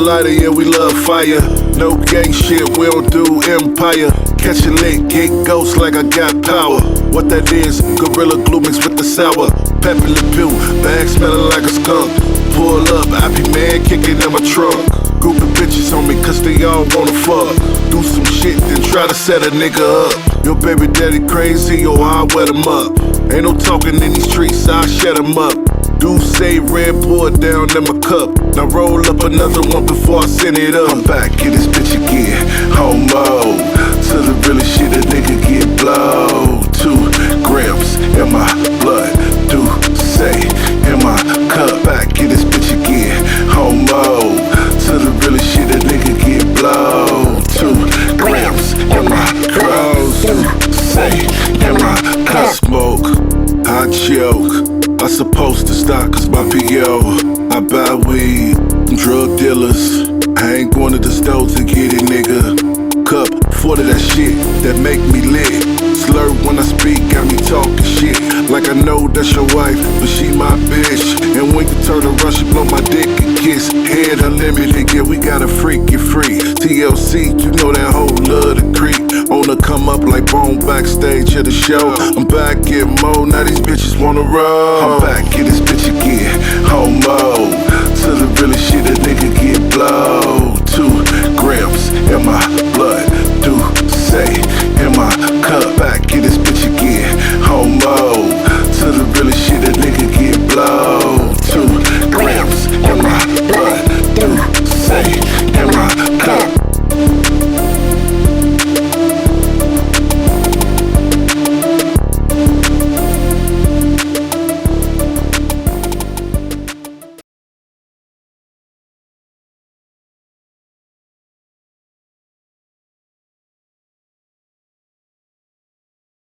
lighter, yeah, we love fire. No gang shit, we don't do empire. Catch a lick, get ghost like I got power. What that is, Gorilla Glue mixed with the sour. Pepe Le Pew, bag smelling like a skunk. Pull up, I be mad, kicking in my trunk. Group of bitches on me cause they all wanna fuck. Do some shit, then try to set a nigga up. Your baby daddy crazy, or I'll wet him up. Ain't no talking in these streets, I'll shut him up. Do say Red Bull down in my cup. Now roll up another one before I send it up. I'm back in this bitch again, homo. To the realest shit a nigga get blow. 2 grams in my blood, do say in my cup. Back in this bitch again, homo. To the realest shit a nigga get blow. 2 grams in my clothes, do say in my cup. Smoke, I choke. I supposed to stop cause my PO. I buy weed from drug dealers. I ain't going to the store to get it, nigga. Cup full of that shit that make me lit. Slur when I speak, got me talking shit. Like I know that's your wife, but she my bitch. And when you turn around, she blow my dick and kiss. Head unlimited, yeah, we got a freak, you free. TLC, you know that whole love the creep. On the come up like bone backstage at the show. I'm back in mode, now these bitches wanna roll. I'm back in this bitch again, homo. To the realest shit a nigga get blow.